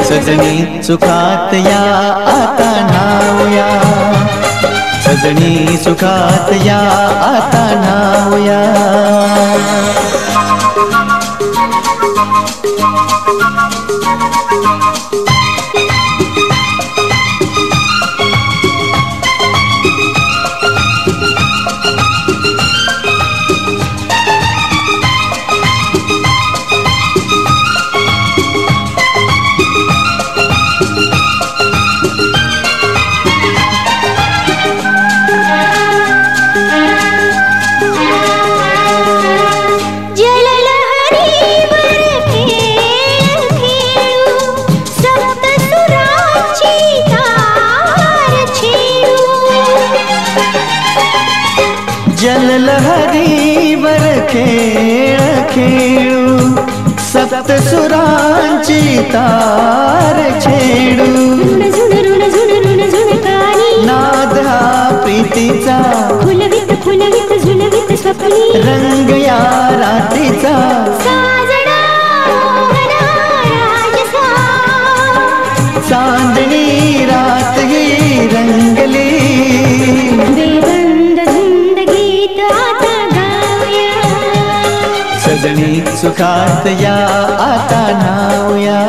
सजनी सुखात या आता नावया, सजनी सुखात या आता नावया। जल लहरी वर खेळ खेळू, सप्त सुरांची तार छेडू। नाद हा प्रीतीचा फुलवित फुलवित झुलवित स्वप्नी, रंग या रात्रीचा चांदणी रात ही रंगली। सजनी सुखात या आता नावया।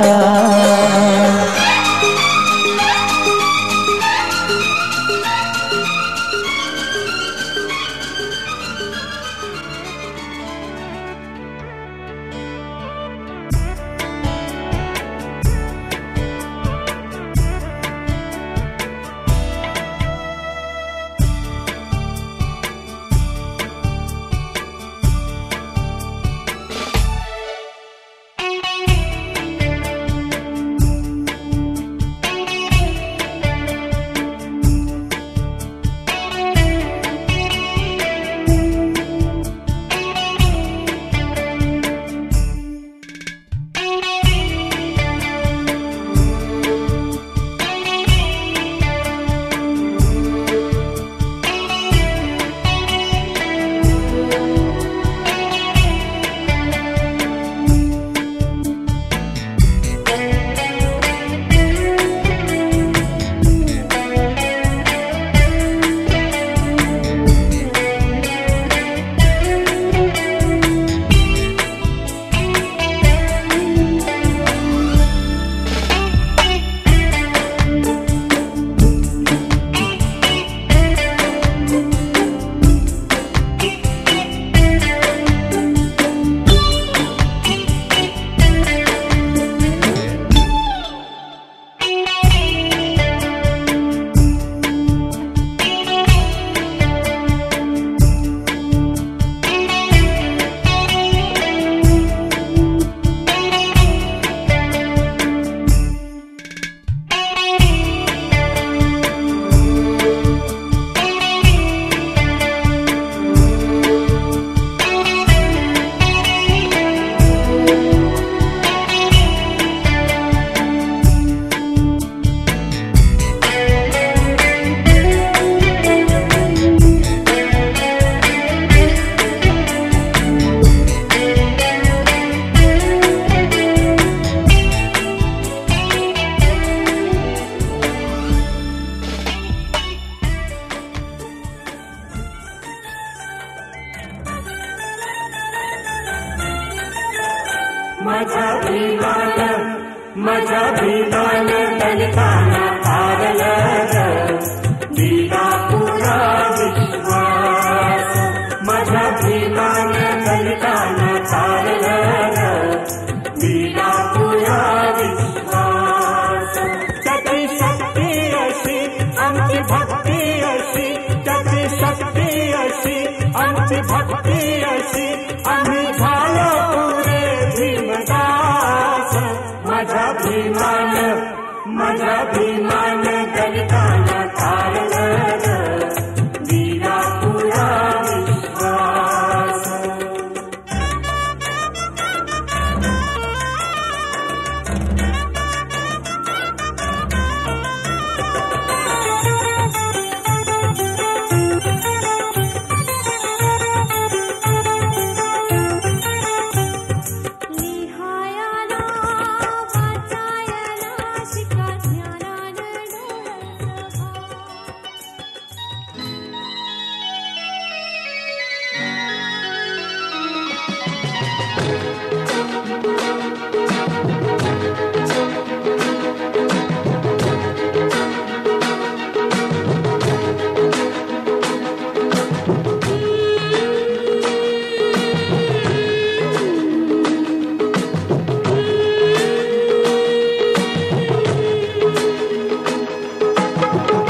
माझा भीमान माझा भीमान दलितांना तारलं दिला पुरा विश्वास माझा भीमान दलितांना तारलं दिला पुरा विश्वास त्याची शक्ती अशी आमची भक्ती अशी त्याची शक्ती अशी आमची भक्ती अशी आम्ही झालो पुरे भीमदास माझा भीमान दलितांना तारलं दिला पुरा विश्वास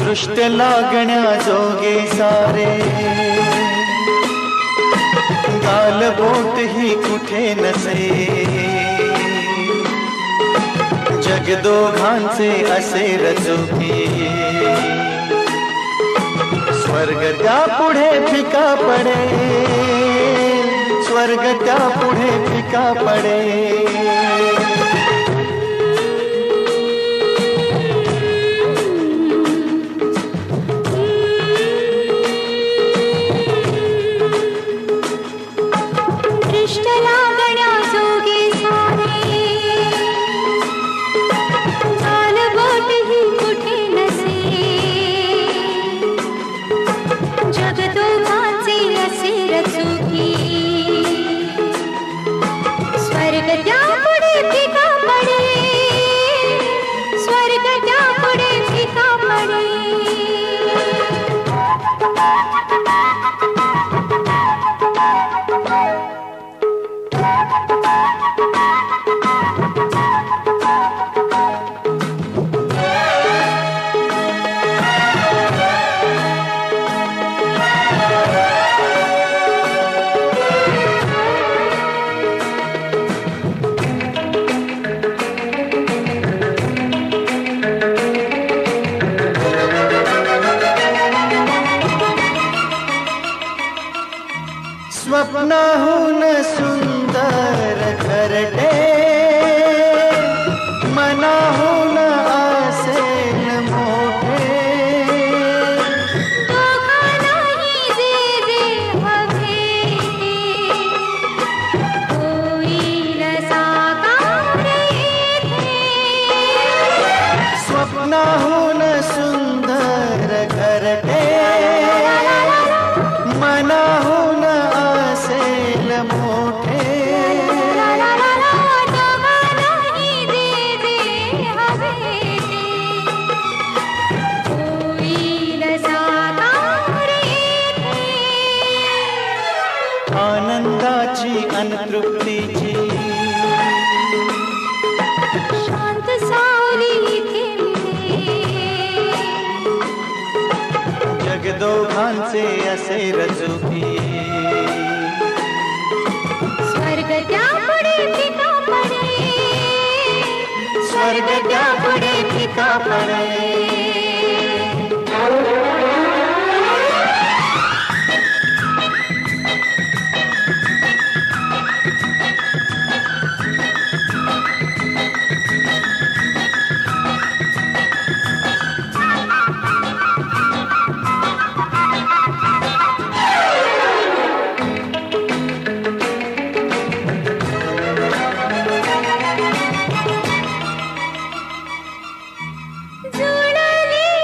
दृष्ट लागण्याजोगे सारे गालबोट ही कुठे नसे जग दोघांचे असे रचुकी स्वर्ग त्या पुढे फिका पडे स्वर्ग त्या पुढे फिका पडे स्वप्नाहून सुंदर घरटे मनाहून असेल मोठे दोघांनाही जे जे हवे होईल साकार येथे स्वप्नाहून सुंदर घरटे मनाहून असेल मोठे दोघांनाही जे जे हवे होईल साकार येथे आनंदाची अनतृप्तीची शांत सावली इथे मिळे जग दोघांचे असे रचुकी स्वर्ग त्या पुढे फिका पडे स्वर्ग त्या पुढे फिका पडे जुळले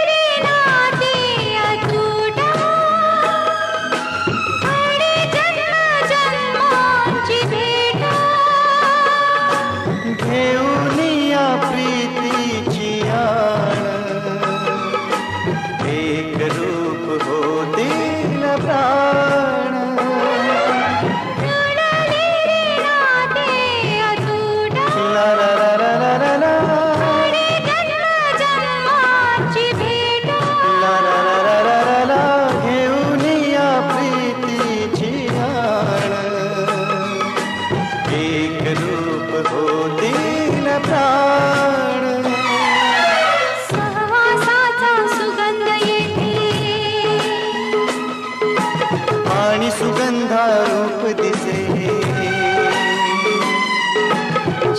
होती न प्राण. सहवासाचा सुगंध येते आणि सुगंधा रूप दिसे.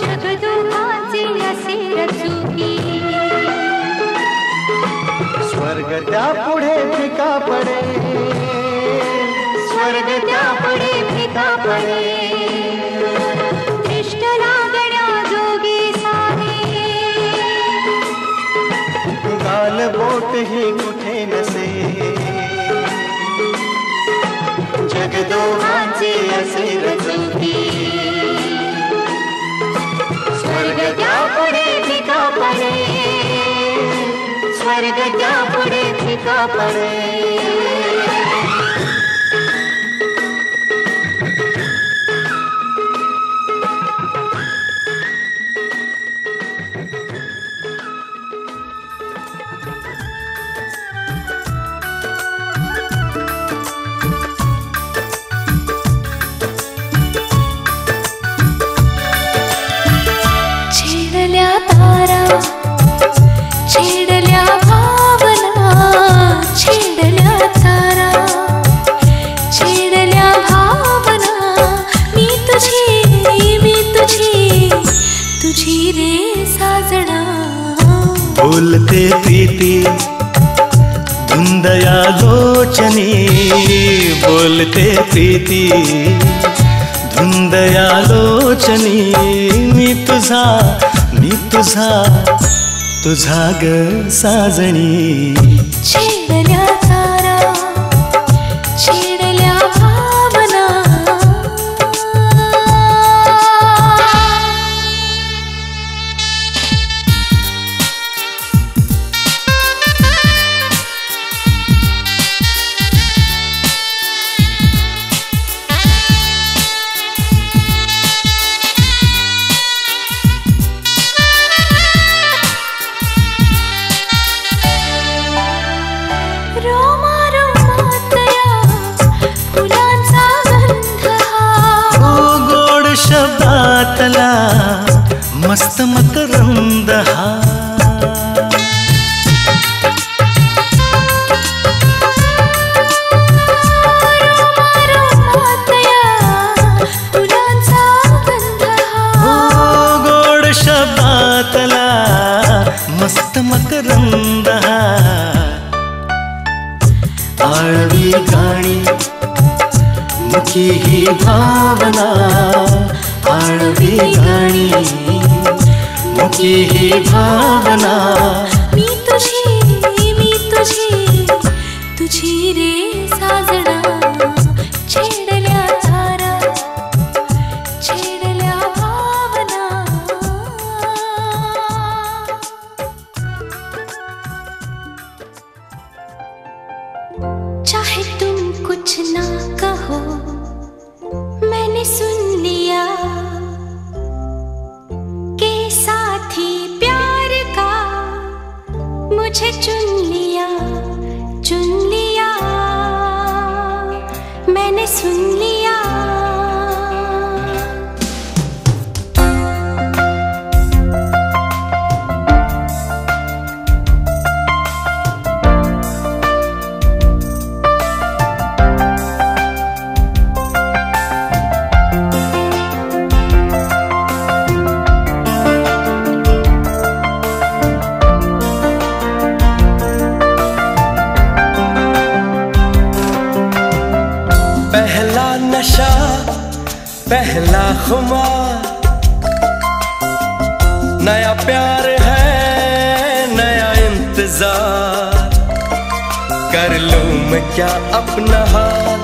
जगदुखाचे असे रचुकी स्वर्ग त्या पुढे फिका पडे. स्वर्ग त्या पुढे फिका पडे. दृष्ट लागण्या जोगी सारे गाल बोट ही कुठे नसे. जगदोहाचे असे रचुकी स्वर्ग त्या पुढे फिका पडे. स्वर्ग त्या पुढे फिका पडे. छेडल्या तारा छेडल्या भावना. छेडल्या तारा छेडल्या भावना. मी तुझी तुझी रे साजना. बोलते प्रीती धुंदया लोचनी. बोलते प्रीती धुंदया लोचनी. मी तुझा तुझा ग साजणी. छेडल्या तारा छेडल्या भावना. रोमा रोमातया फुलांचा गंध हा. ओ गोड शब्दातला मस्त मकरंद हा. रोमा रोमातया फुलांचा गंध हा. ओ गोड शब्दातला मस्त मकरंद हा. आळवी गाणी मुखी ही भावना. आळवी गाणी मुखी ही भावना. मी तुझी रे साजना. छेडल्या तारा छेडल्या भावना. चाहे तुम कुछ ना कहो मैंने सुन लिया के साथी प्यार का मुझे चुन लिया मैंने सुन लिया. पहला नशा पहला खुमार. नया प्यार है नया इंतजार. कर लूं मैं क्या अपना हाल.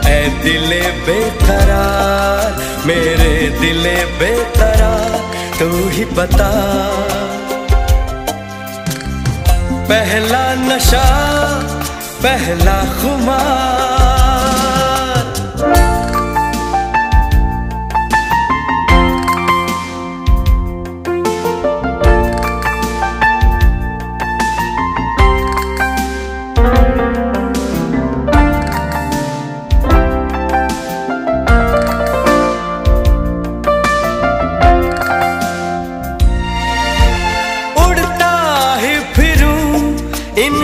ऐ दिले बेकरार मेरे दिले बेकरार. तू ही बता. पहला नशा पहला खुमार.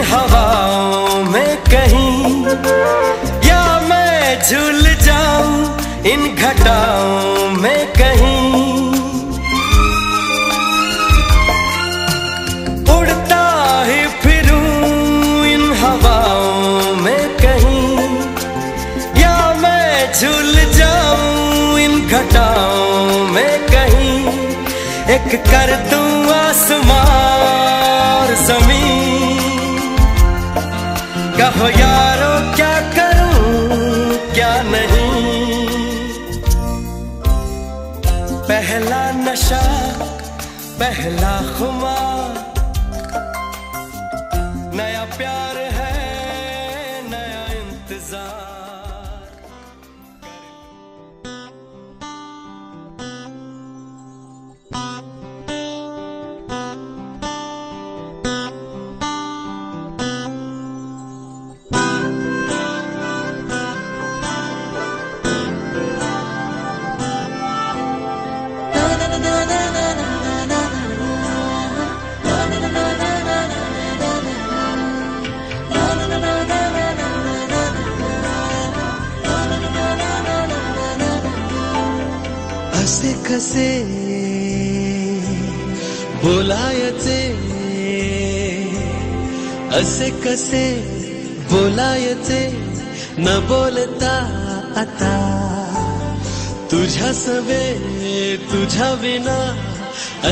हवाओं में कहीं, या मैं झूल जाऊं इन घटाओं में कहीं। उड़ता ही फिरूं इन हवाओं में कहीं, या मैं झूल जाऊं इन घटाओं में कहीं। एक कर दूं आसमां और ज़मीन, कहो यारो क्या करूं क्या नहीं। पहला नशा पहला खुमार, नया प्यार है नया इंतजार। असे कसे बोलायचे, असे कसे बोलायचे, न बोलता आता तुझ्या सवे तुझ्या विना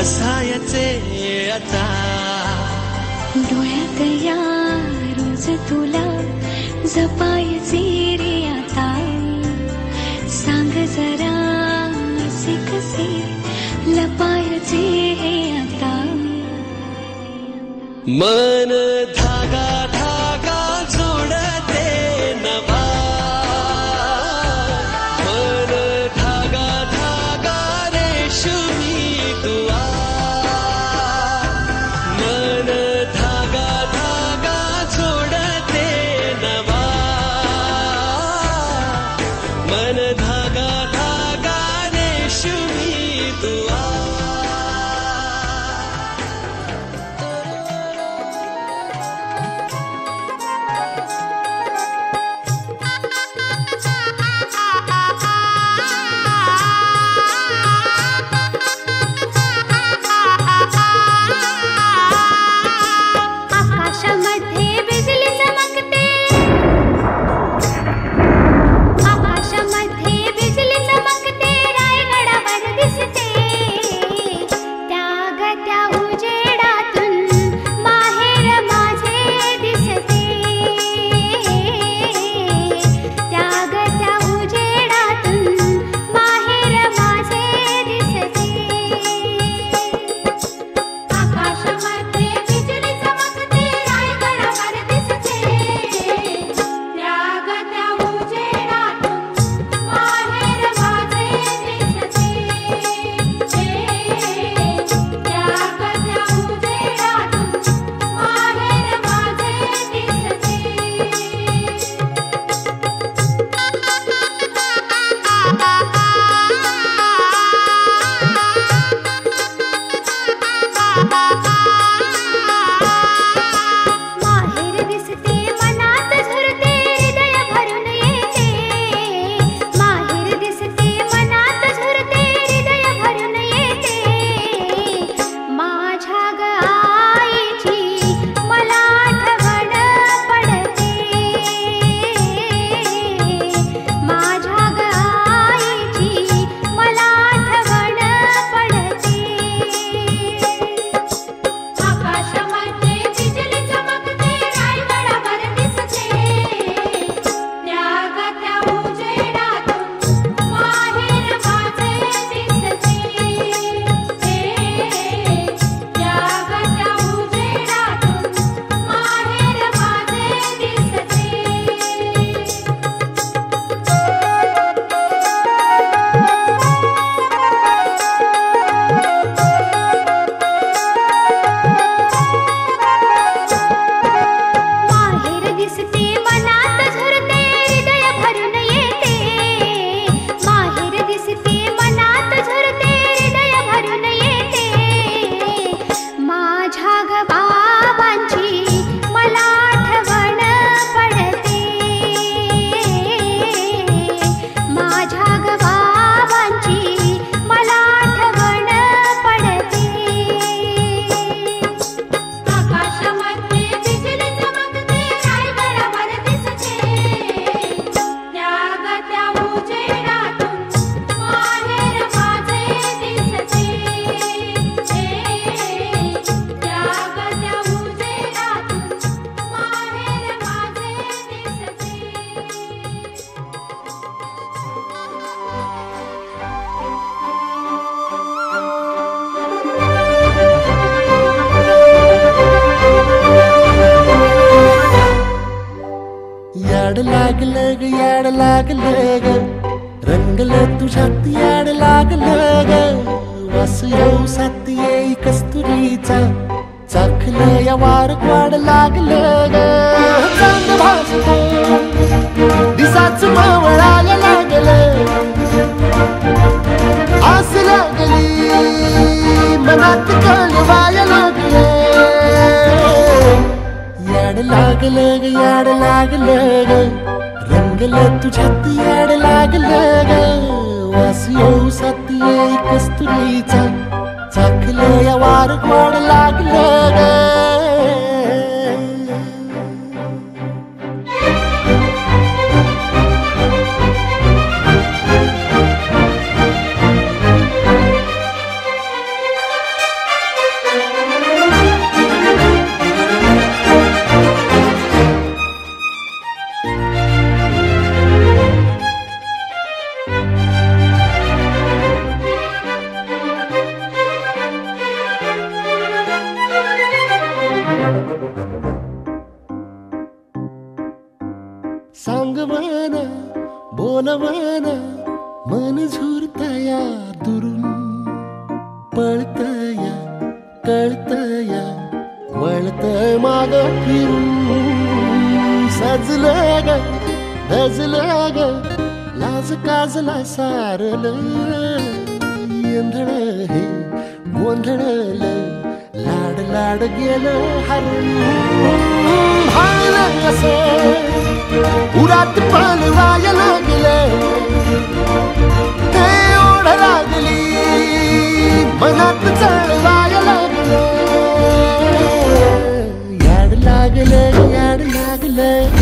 असायचे आता। डोळ्यात या रोज तुला जपायचे रे आता, सांग जरा असे कसे लपायचे हे आता। मन धागा धागा जोडते नवा, मन धागा धागा रेशमी तुआ, मन धागा धागा जोडते नवा, मन धागा धागा रेशमी तुआ। याड लागलं ग याड लागलं ग रंगलं तुझ्यात याड लागलं ग वास येऊ साथ येई कस्तुरीचा चाखलं या वार वाड लागलं ग चांद भासलं दिसाच मावळायला लागलं आस लागली मनात कळवायला लागलं याड लागलं ग याड लागलं ग रंगलं तुझ्यात याड लागलं ग वास येऊ साथ येई कस्तुरीचा चाखलं या वार वाड लागलं ग सांगवान बोलवान मन झुरतया दुरून पळतया कळतया वळतय माग फिरून सजलं ग धजलं ग लाज काजला सारलं येंधळ हे गोंधळलं लाड लाड गेलं हरून भाळलं असं उरात पालवायला लागलं ते ओढ लागली मनात चळवायला लागलं याड लागलं याड लागलं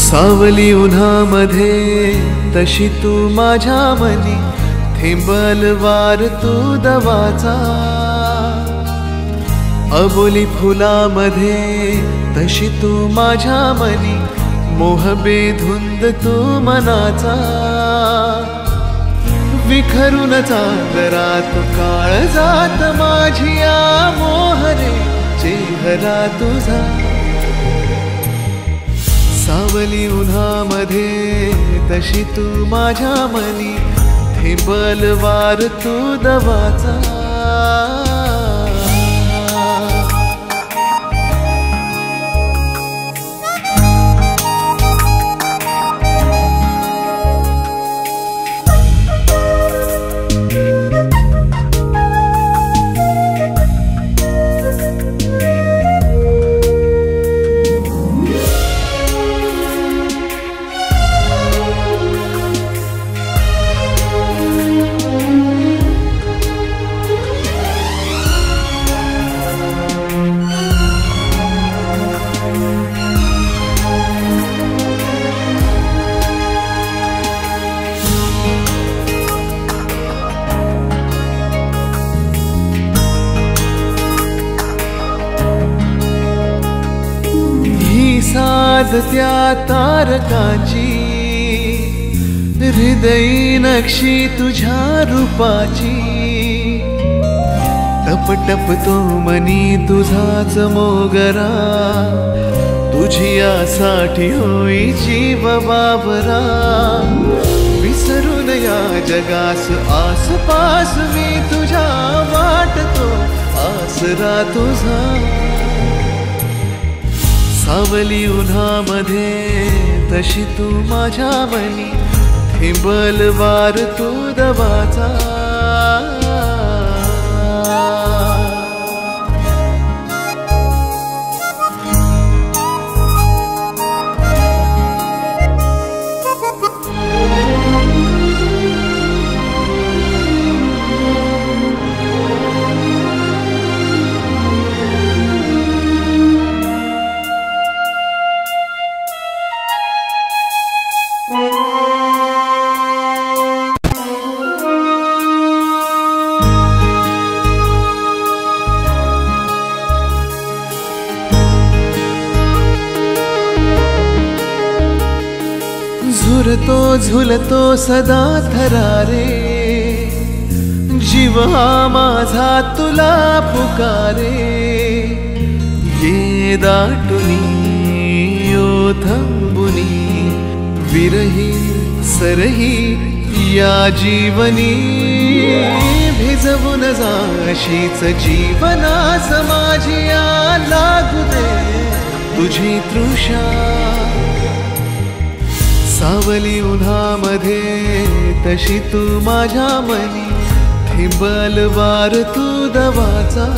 सावली उन्हामध्ये तशी तू माझ्या मनी थेंबल वार तू दवाचा अबोली फुलामध्ये तशी तू माझ्या मनी मोह बेधुंद तू मनाचा विखरून चांदरात काळ जात माझी मोहरे चेहरा तुझा सावली उन्हामध्ये तशी तू माझ्या मनी थेंबल वार तू दवाचा साध त्या तारकाची हृदयी नक्षी तुझ्या रूपाची टप टप तो मनी तुझाच मोगरा तुझी यासाठी होई जीव बाबरा विसरून या जगास आसपास मी तुझ्या वाटतो आसरा तुझा सावली उन्हामध्ये तशी तू माझ्या मनी थेंबल वार तू दवाचा फिरतो झुलतो सदा थरारे, जीव हा माझा तुला पुकारे. ये दाटुनी ओथंबुनी विरही सरही या जीवनी, भिजवून जाशीच जीवनास माझिया लागू दे तुझी तृषा. सावली उन्हामध्ये तशी तू माझ्या मनी, थिंबल वार तू दवाचा.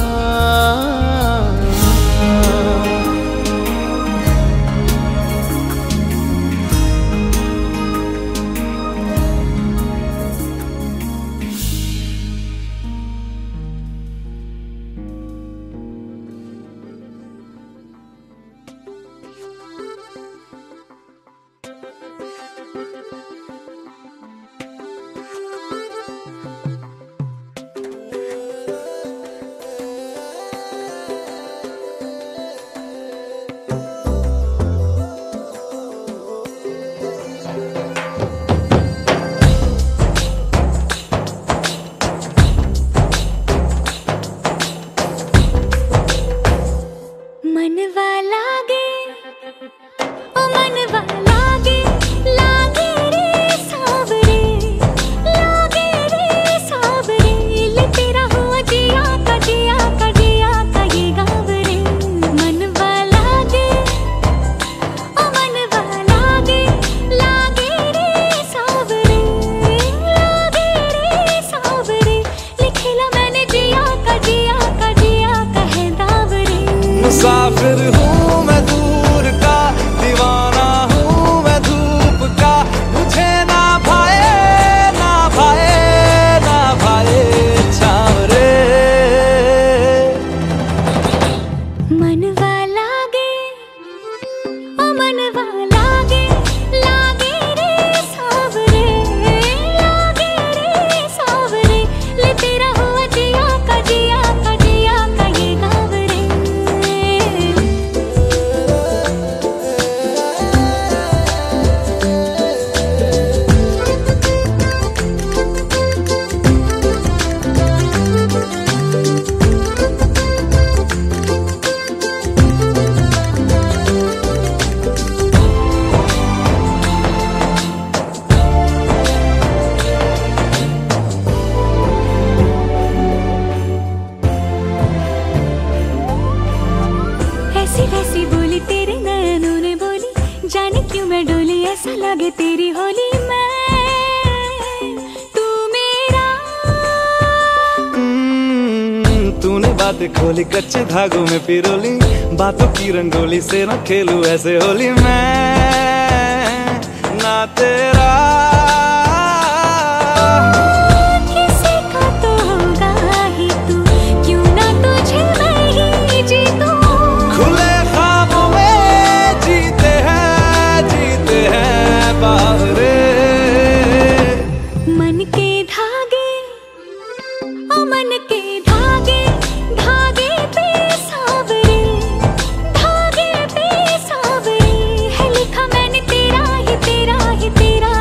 मुसाफिर हूँ मैं दूर का, दीवाना हूँ मैं धूप का. मुझे ना भाए ना भाए ना भाए छावरे. मनवा लागे ओ मनवा लागे, लागे रे सावरे, लागे रे सावरे. ले तेरा हुआ जिया का जिया का जिया का ये गाँव रे. ऐसी वैसी बोली तेरे नैनों ने बोली, जाने क्यों मैं डोली, ऐसा लगे तेरी होली. मैं तू मेरा. तूने बातें खोली कच्चे धागों में पिरोली, बातों की रंगोली से न खेलूं ऐसे होली. मैं ना तेरा किसी का तो होगा ही तू, क्यों ना तुझे मैं ही जीतूं. खुले ख्वाबों में जीते हैं बावरे. मन के धागे ओ मन के धागे, धागे पे सावरे, धागे पे सावरे. है लिखा मैंने तेरा ही तेरा ही तेरा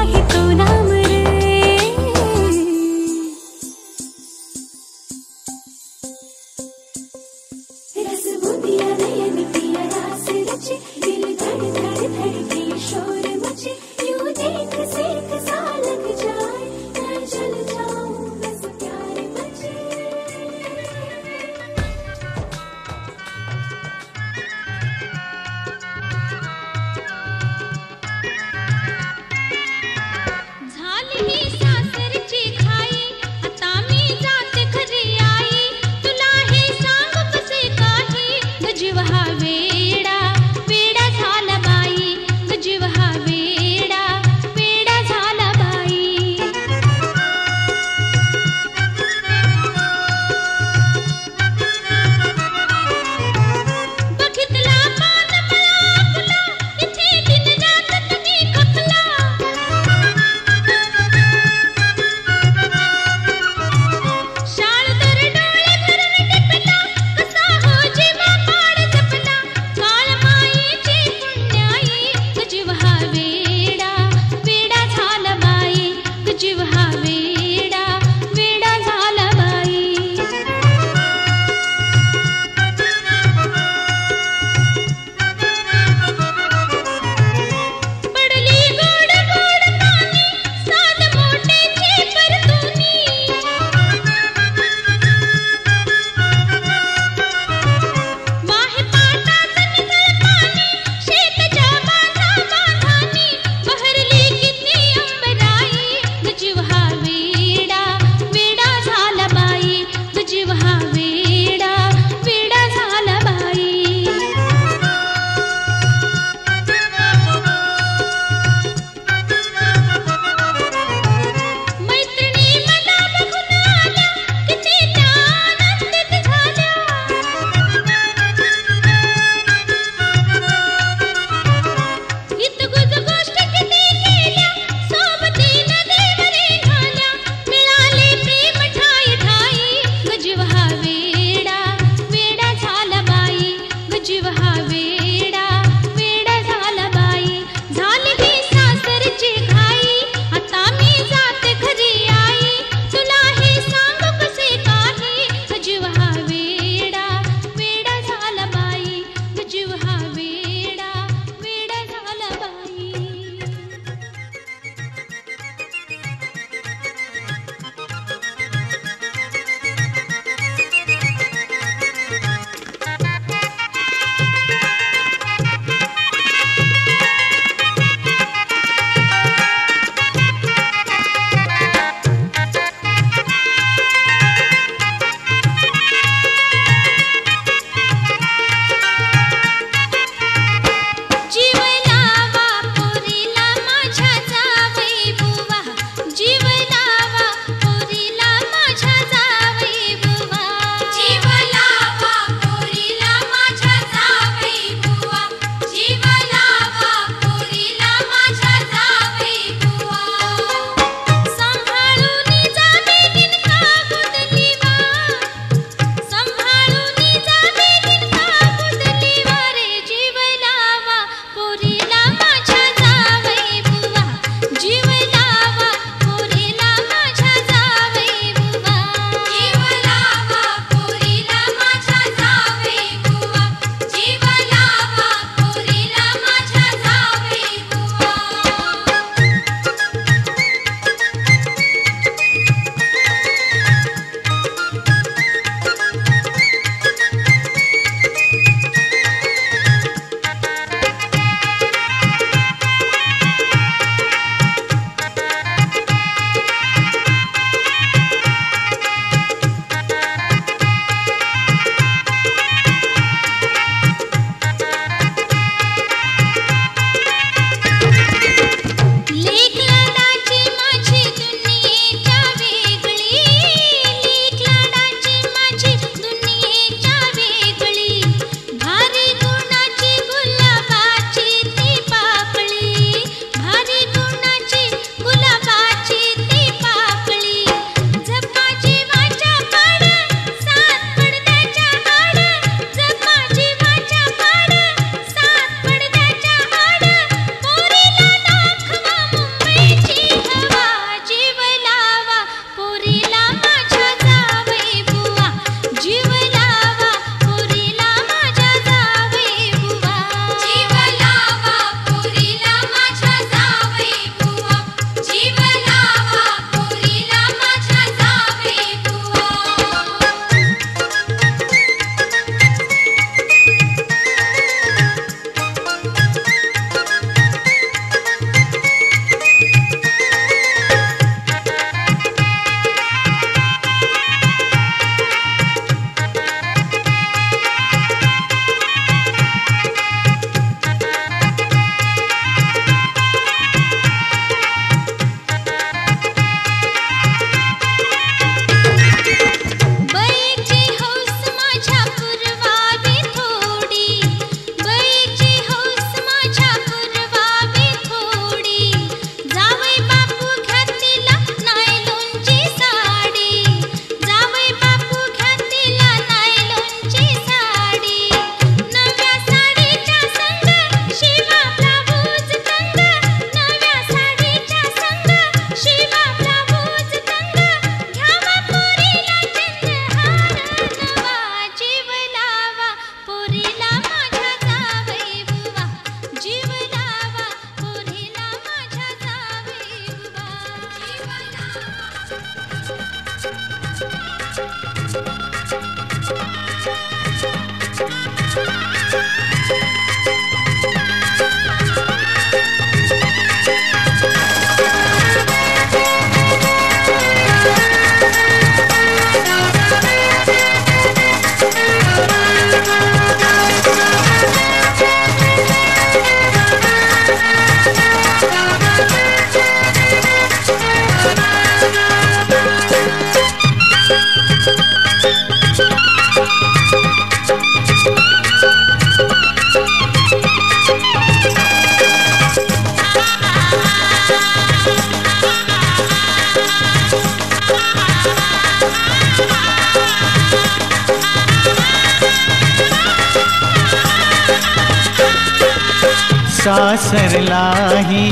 सासरलाही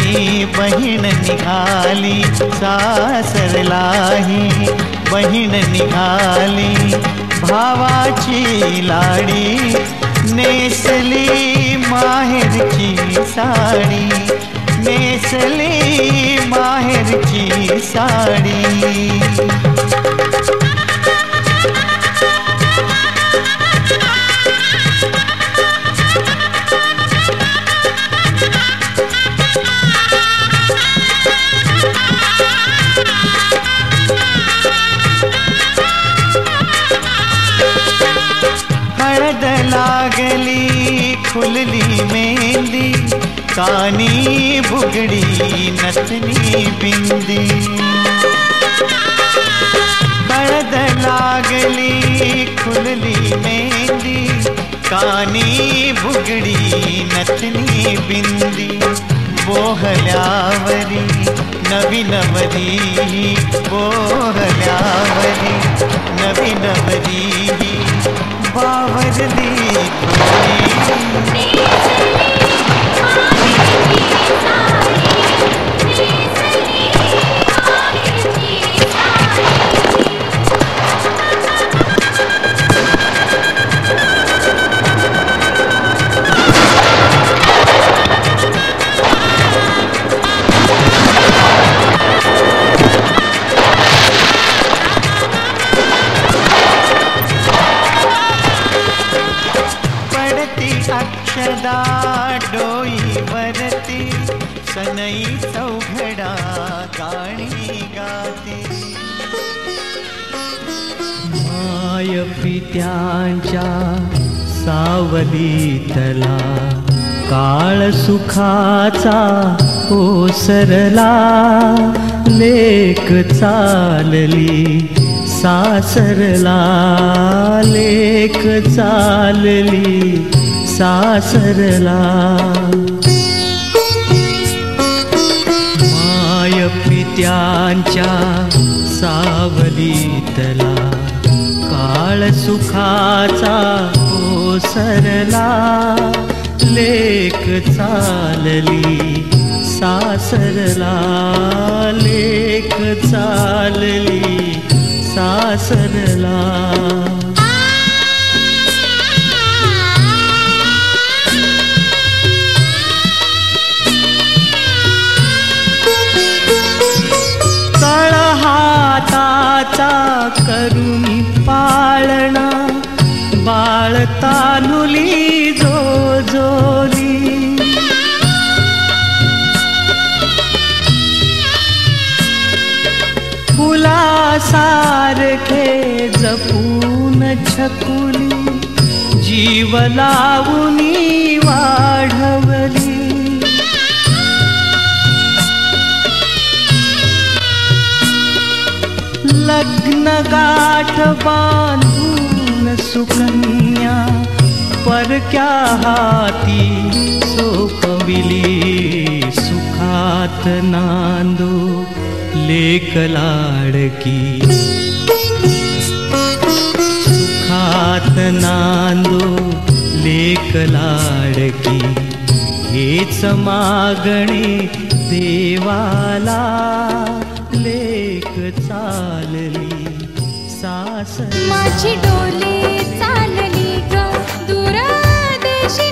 बहीण निघाली, सासरलाही बहीण निघाली, भावाची लाडी नेसली माहेरची साडी, नेसली माहेरची साडी. हळद लागली खुलली मेहंदी, कानी बुगडी नथनी बिंदी. हळद लागली खुलली मेहंदी, कानी बुगडी नथनी बिंदी. बोहल्यावरी नवी नवरी, बोहल्यावरी नवी नवरी बावरली थोडी. अक्षदा डोईवरती सनई चौघडा गाणी गाते. माय पित्यांच्या सावलीतला काळ सुखाचा ओसरला, लेक चालली सासरला, लेक चालली सासरला. माय पित्यांच्या सावलीतला काळ सुखाचा ओसरला, लेक चालली सासरला, लेक चालली सासरला. हाताचा करुणी पाळणा, बाळ तानुली जोजोली. फुलासारखे जपून छकुली, जीव लावुनी वाढवली. लग्न गाठ बांधून सुकन्या, परक्या हाती सोपविली. सुखात नांदो लेक लाडकी, सुखात नांदो लेक लाडकी. हेच मागणे देवाला, लेक चालली सासर. माझी डोली चालली ग दूर देशी.